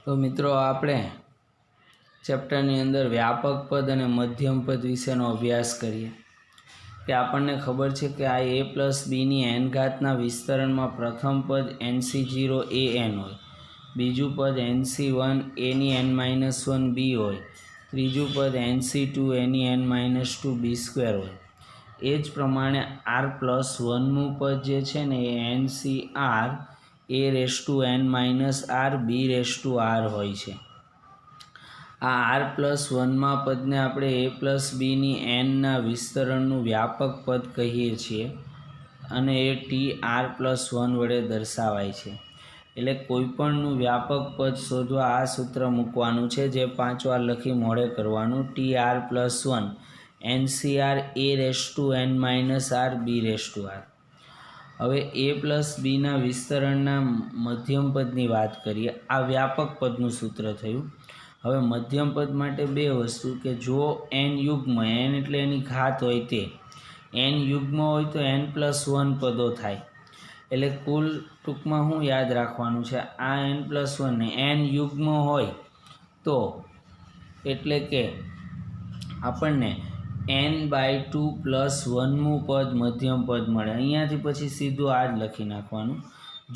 તો મિત્રો આપણે ચેપ્ટરની અંદર વ્યાપક પદ અને મધ્યમ પદ વિશેનો અભ્યાસ કરીએ કે આપણને ખબર છે કે આ a પ્લસ બીની એન ઘાતના વિસ્તરણમાં પ્રથમ પદ NC0 an હોય, બીજું પદ NC1 એની n માઇનસ 1 b હોય, ત્રીજું પદ NC2 એની n માઇનસ 2 b સ્ક્વેર હોય. એ જ પ્રમાણે r પ્લસ 1મું પદ જે છે ને એ NCr a raise to n minus r b raise to r હોય છે. આ r પ્લસ 1મા પદને આપણે a પ્લસ બીની એનના વિસ્તરણનું વ્યાપક પદ કહીએ છીએ અને એ ટી r પ્લસ 1 વડે દર્શાવાય છે. એટલે કોઈપણનું વ્યાપક પદ શોધવા આ સૂત્ર મૂકવાનું છે, જે 5 વાર લખી મોડે કરવાનું. T r plus 1 NCr a raise to n minus r b raise to r. હવે a પ્લસ બીના વિસ્તરણના મધ્યમ પદની વાત કરીએ. આ વ્યાપક પદનું સૂત્ર થયું. હવે મધ્યમ પદ માટે બે વસ્તુ કે જો n યુગ્મ, n એટલે એની ઘાત હોય તે, n યુગ્મ હોય તો n પ્લસ 1 પદો થાય. એટલે કુલ ટૂંકમાં શું યાદ રાખવાનું છે, આ n પ્લસ 1 ને n યુગ્મ હોય તો એટલે કે આપણને n/2 પ્લસ 1મું પદ મધ્યમ પદ મળે. અહીંયાથી પછી સીધું આ જ લખી નાખવાનું.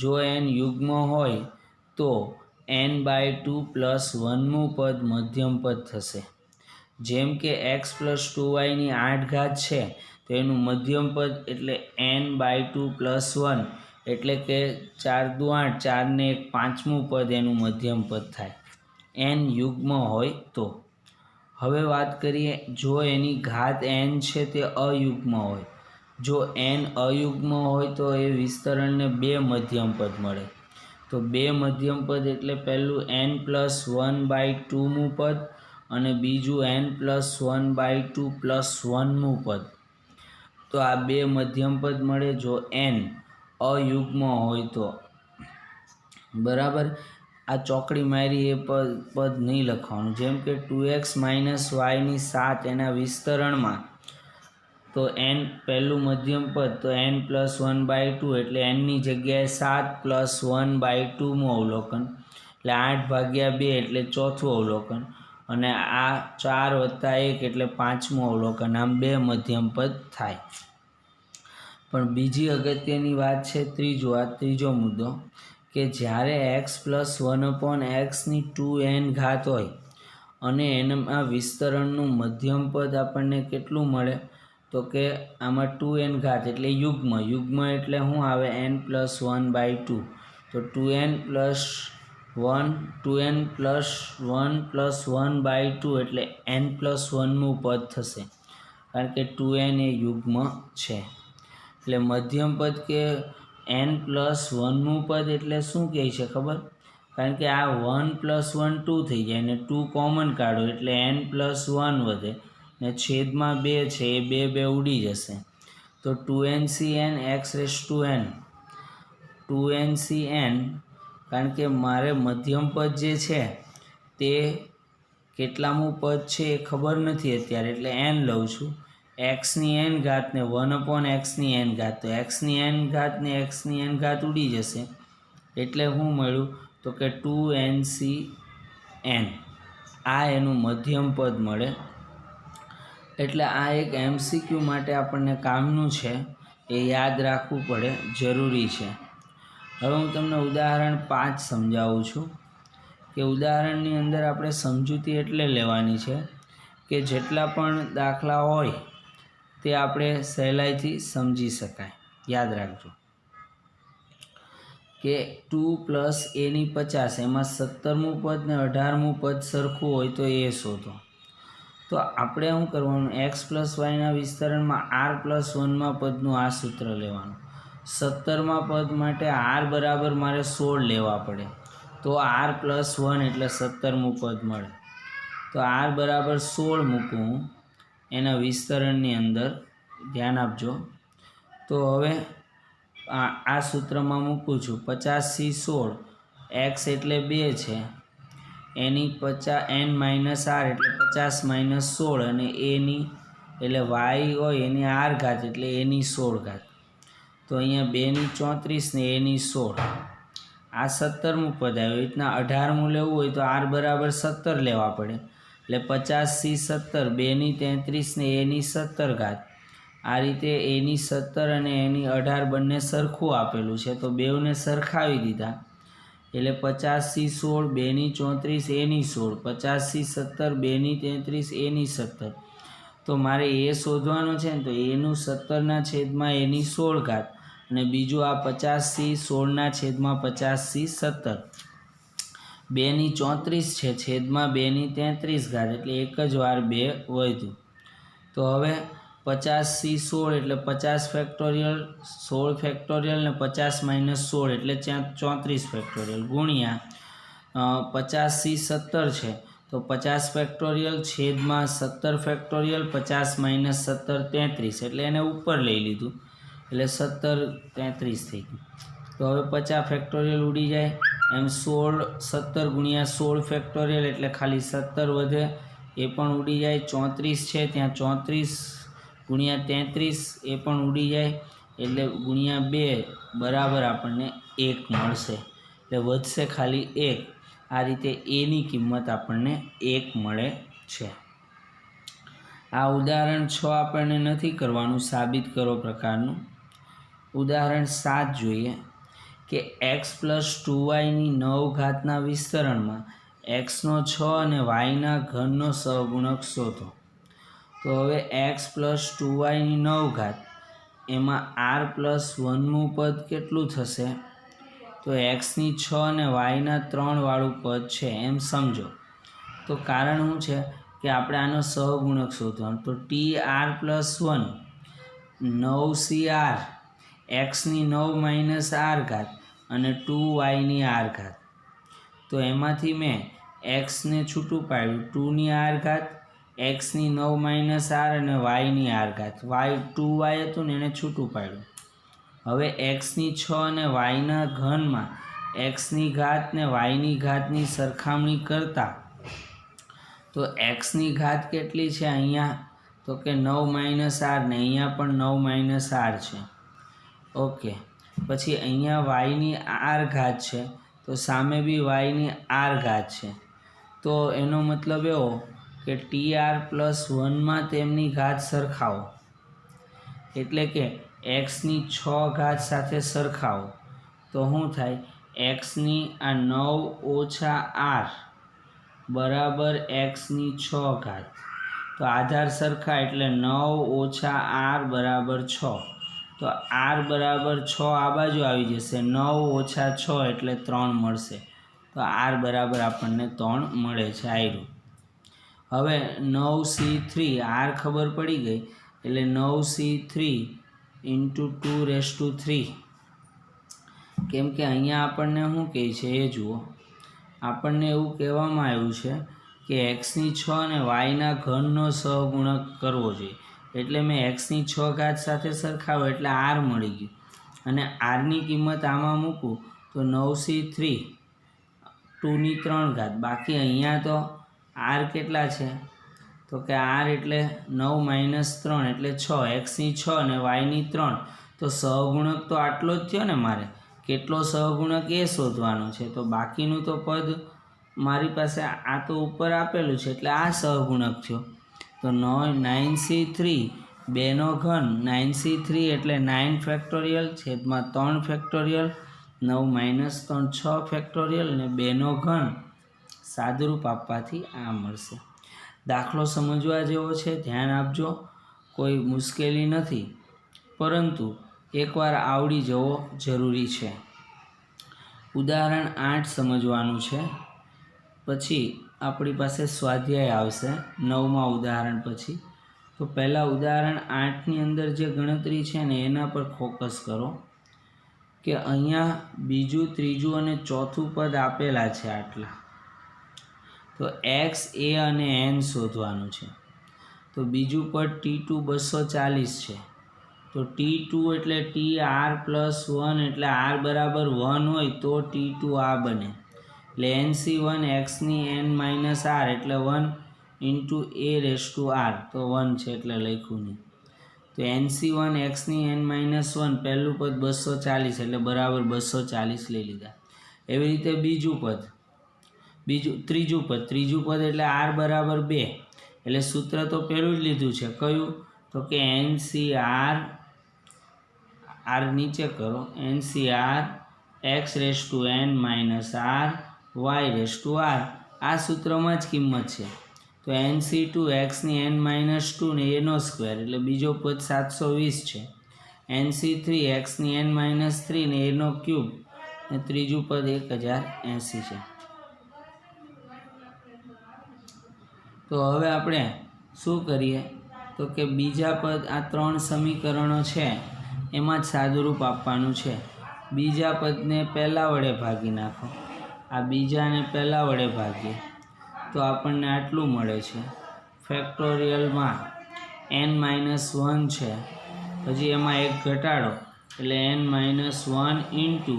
જો n યુગ્મ હોય તો n/2 પ્લસ 1મું પદ મધ્યમ પદ થશે. જેમ કે x પ્લસ 2y ની 8 ઘાત છે તો એનું મધ્યમ પદ એટલે n/2 પ્લસ 1 એટલે કે 4 દુ 8, 4 ને 1 5મું પદ એનું મધ્યમ પદ થાય n યુગ્મ હોય તો. હવે વાત કરીએ જો એની ઘાત n છે તે અયુગ્મ હોય. જો n અયુગ્મ હોય તો એ વિસ્તરણને બે મધ્યમ પદ મળે. તો બે મધ્યમ પદ એટલે પહેલું n પ્લસ 1/2મું પદ અને બીજું n પ્લસ 1/2 પ્લસ 1મું પદ. તો આ બે મધ્યમ પદ મળે જો n અયુગ્મ હોય તો. બરાબર. આ ચોકડી મારી એ પદ નહીં લખવાનું. જેમ કે 2x માઇનસ y ની 7 એના વિસ્તરણમાં તો n પહેલું મધ્યમ પદ તો n પ્લસ 1/2 એટલે nની જગ્યાએ 7 પ્લસ 1/2મું અવલોકન એટલે 8/2 એટલે ચોથું અવલોકન અને આ 4 વત્તા 1 એટલે 5મું અવલોકન. આમ બે મધ્યમ પદ થાય. પણ બીજી અગત્યની વાત છે ત્રીજો મુદ્દો કે જ્યારે x પ્લસ 1/x ની 2n ઘાત હોય અને એના વિસ્તરણનું મધ્યમ પદ આપણને કેટલું મળે તો કે આમાં 2n ઘાત એટલે યુગ્મ એટલે શું આવે n પ્લસ 1/2. તો 2n પ્લસ 1 પ્લસ 1/2 એટલે n પ્લસ 1મું પદ થશે, કારણ કે 2n એ યુગ્મ છે. એટલે મધ્યમ પદ કે n પ્લસ 1મું પદ એટલે શું કહે છે ખબર? કારણ કે આ 1 પ્લસ 1 2 થઈ જાય ને 2 કોમન કાઢો એટલે n પ્લસ 1 વધે ને છેદમાં 2 છે એ 2 ઉડી જશે. તો 2NCn x raise to n 2NCn, કારણ કે મારે મધ્યમ પદ જે છે તે કેટલામું પદ છે એ ખબર નથી અત્યારે એટલે n લઉં છું. xની n ઘાત ને 1/xની n ઘાત, તો xની n ઘાત ને xની n ઘાત ઉડી જશે એટલે શું મળ્યું તો કે 2NCn. આ એનું મધ્યમ પદ મળે. એટલે આ એક MCQ માટે આપણને કામનું છે, એ યાદ રાખવું પડે, જરૂરી છે. હવે હું તમને ઉદાહરણ 5 સમજાવું છું કે ઉદાહરણની અંદર આપણે સમજૂતી એટલે લેવાની છે કે જેટલા પણ દાખલા હોય તે આપણે સહેલાઈથી સમજી શકાય. યાદ રાખજો કે 2 પ્લસ a ની 50 એમાં 17મું પદ ને 18મું પદ સરખું હોય તો એ શોધો. તો આપણે શું કરવાનું, x પ્લસ વાયના વિસ્તરણમાં r પ્લસ 1મા પદનું આ સૂત્ર લેવાનું. 17મા પદ માટે r બરાબર મારે 16 લેવા પડે તો r પ્લસ 1 એટલે 17મું પદ મળે. તો r બરાબર 16 મૂકવું એના વિસ્તરણની અંદર, ધ્યાન આપજો. તો હવે આ સૂત્રમાં મૂકું છું 50 × 16, x એટલે 2 છે, એની n માઇનસ r એટલે 50 - 16 અને એની એટલે y હોય એની r ઘાત એટલે એની 16 ઘાત. તો અહીંયા 2 ની 34 ને એની 16 આ 17મું પદ આવ્યું. એ રીતના 18મું લેવું હોય તો r બરાબર 17 લેવા પડે. એટલે 50 c 17 2 ની 33 ને a ની 17 ઘાત. આ રીતે a ની 17 અને a ની 18 બંને સરખું આપેલું છે તો બેઉને સરખાવી દીધા. એટલે 50 c 16 2 ની 34 a ની 16 50 c 17 2 ની 33 a ની 17. તો મારે a શોધવાનો છે ને તો a નું 17 છેદમાં a ની 16 ઘાત અને બીજું આ 50 c 16 છેદમાં 50 c 17 2 ની 34 છે છેદમાં 2 ની 33 ઘાત એટલે એક જ વાર 2 વધ્યું. તો હવે 50 c 16 એટલે 50 ફેક્ટોરિયલ 16 ફેક્ટોરિયલ ને 50 માઇનસ 16 એટલે 34 ફેક્ટોરિયલ ગુણ્યા 50 c 17 છે તો 50 ફેક્ટોરિયલ છેદમાં 17 ફેક્ટોરિયલ 50 માઇનસ 17 33 એટલે એને ઉપર લઈ લીધું એટલે 17 33 થઈ ગયું. તો હવે 50 ફેક્ટોરિયલ ઉડી જાય એમ 17 ગુણ્યા 16 ફેક્ટોરિયલ એટલે ખાલી 17 વધે એ પણ ઉડી જાય. 34 છે ત્યાં 34 ગુણ્યા 33 એ પણ ઉડી જાય એટલે ગુણ્યા 2 બરાબર આપણને 1 મળશે. એટલે વધશે ખાલી 1. આ રીતે એની કિંમત આપણને 1 મળે છે. આ ઉદાહરણ 6 આપણને નથી કરવાનું, સાબિત કરો પ્રકારનું. ઉદાહરણ 7 જોઈએ કે x પ્લસ 2y ની 9 ઘાતના વિસ્તરણમાં xનો 6 અને yના ઘનનો સહગુણક શોધો. તો હવે x પ્લસ 2y ની 9 ઘાત એમાં r પ્લસ 1મું પદ કેટલું થશે? તો xની 6 અને yના 3 વાળું પદ છે એમ સમજો. તો કારણ શું છે કે આપણે આનો સહગુણક શોધવાનો. તો tr plus 1 9cr xની 9 minus r ઘાત અને 2y ની r ઘાત. તો એમાંથી મેં xને છૂટું પાડ્યું 2ની r ઘાત xની 9 માઇનસ r અને yની r ઘાત. 2y હતું ને એને છૂટું પાડ્યું. હવે xની 6 અને yના ઘનમાં xની ઘાત ને yની ઘાતની સરખામણી કરતા તો xની ઘાત કેટલી છે અહીંયા? તો કે 9 માઇનસ r ને અહીંયા પણ 9 માઇનસ r છે. ઓકે, પછી અહીંયા yની r ઘાત છે તો સામે બી yની r ઘાત છે. તો એનો મતલબ એવો કે tr પ્લસ 1માં તેમની ઘાત સરખાવો એટલે કે xની 6 ઘાત સાથે સરખાવો તો શું થાય? xની આ 9 ઓછા r બરાબર xની 6 ઘાત. તો આધાર સરખા એટલે 9 ઓછા r બરાબર 6. તો r બરાબર 6 આ બાજુ આવી જશે. 9 ઓછા 6 એટલે 3 મળશે. તો r બરાબર આપણને 3 મળે છે. આયરું. હવે 9c3 r ખબર પડી ગઈ એટલે 9c3 × 2⁵ કેમ કે અહીંયા આપણને શું કહે છે એ જુઓ. આપણને એવું કહેવામાં આવ્યું છે કે xની 6 અને yના ઘનનો સહગુણક કરવો જોઈએ. એટલે મેં xની 6 ઘાત સાથે સરખાવ્યો એટલે r મળી ગયું અને rની કિંમત આમાં મૂકું તો 9c3 2ની 3 ઘાત. બાકી અહીંયા તો r કેટલા છે? તો કે r એટલે 9 માઇનસ 3 એટલે 6. xની 6 અને yની 3 તો સહગુણક તો આટલો જ થયો ને મારે. કેટલો સહગુણક એ શોધવાનો છે. તો બાકીનું તો પદ મારી પાસે આ તો ઉપર આપેલું છે એટલે આ સહગુણક થયો. તો 9c3 2નો ઘન 9c3 એટલે 9 ફેક્ટોરિયલ છેદમાં 3 ફેક્ટોરિયલ 9 માઇનસ 3 6 ફેક્ટોરિયલ ને 2નો ઘન સાદુરૂપ આપવાથી આ મળશે. દાખલો સમજવા જેવો છે, ધ્યાન આપજો. કોઈ મુશ્કેલી નથી પરંતુ એકવાર આવડી જવો જરૂરી છે. ઉદાહરણ 8 સમજવાનું છે. પછી આપણી પાસે સ્વાધ્યાય આવશે 9મા ઉદાહરણ પછી. તો પહેલાં ઉદાહરણ 8ની અંદર જે ગણતરી છે ને એના પર ફોકસ કરો કે અહીંયા બીજું, ત્રીજું અને ચોથું પદ આપેલા છે આટલા. તો x, a અને n શોધવાનું છે. તો બીજું પદ t2 240 છે. તો t2 એટલે tr પ્લસ 1 એટલે r બરાબર 1 હોય તો t2 આ બને. એટલે nc1 xની n માઇનસ r એટલે 1 × a⁴r તો 1 છે એટલે લખ્યું નહીં. તો nc1 xની n માઇનસ 1 પહેલું પદ 240 એટલે બરાબર 240 લઈ લીધા. એવી રીતે ત્રીજું પદ એટલે r બરાબર 2, એટલે સૂત્ર તો પહેલું જ લીધું છે, કયું? તો કે NCR, r નીચે કરો, NCR x⁻n - r y⁻r, આ સૂત્રમાં જ કિંમત છે. તો NC2 x⁻n - 2 ને એનો સ્ક્વેર, એટલે બીજો પદ 720 છે. NC3 x⁻n - 3 ને એનો ક્યુબ, ને ત્રીજું પદ 1080 છે. તો હવે આપણે શું કરીએ? તો કે બીજા પદ, આ 3 સમીકરણો છે એમાં જ સાદુરૂપ આપવાનું છે. બીજા પદને પહેલા વડે ભાગી નાખો, આ બીજાને પહેલા વડે ભાગીએ તો આપણને આટલું મળે છે. ફેક્ટોરિયલમાં n-1 છે, પછી એમાં એક ઘટાડો એટલે n-1 ઇન્ટુ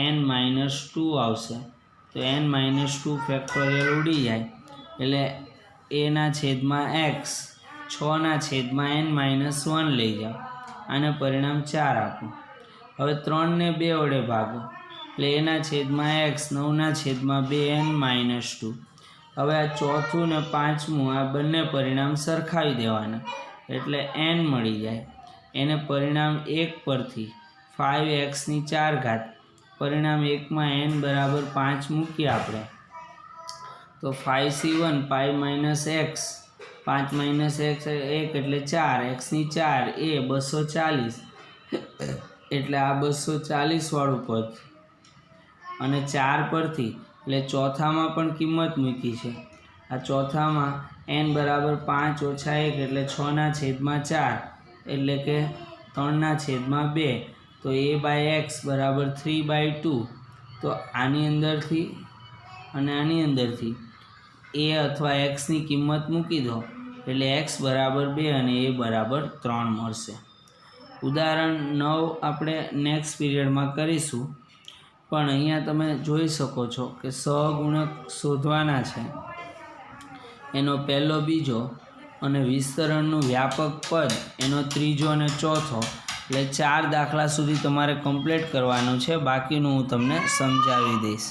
n-2 આવશે. તો n-2 ફેક્ટોરિયલ ઉડી જાય એટલે એના છેદમાં x, 6ના છેદમાં n-1 લઈ જાઓ, આને પરિણામ 4 આપો. હવે 3ને 2 વડે ભાગો એટલે એના છેદમાં x, 9ના છેદમાં 2n-2. હવે આ ચોથું ને પાંચમું આ બંને પરિણામ સરખાવી દેવાના એટલે n મળી જાય. એને પરિણામ 1 પરથી 5x⁴, પરિણામ 1માં n બરાબર 5 મૂકીએ આપણે તો 5c1 5 - x, 5 - x 1 એટલે 4, x⁴ એ 240, એટલે આ 240 વાળું પદ. અને 4 પરથી એટલે ચોથામાં પણ કિંમત મૂકી છે. આ ચોથામાં n બરાબર 5 - 1 એટલે 6ના છેદમાં 4, એટલે કે 3ના છેદમાં 2. તો a/x બરાબર 3/2. તો આની અંદરથી અને આની અંદરથી a અથવા xની કિંમત મૂકી દો એટલે x બરાબર 2 અને a બરાબર 3 મળશે. ઉદાહરણ 9 આપણે નેક્સ્ટ પીરિયડમાં કરીશું, પણ અહીંયા તમે જોઈ શકો છો કે સહગુણક શોધવાના છે. એનો પહેલો, બીજો અને વિસ્તરણનું વ્યાપક પદ એનો ત્રીજો અને ચોથો, એટલે 4 દાખલા સુધી તમારે કમ્પ્લીટ કરવાનું છે. બાકીનું હું તમને સમજાવી દઈશ.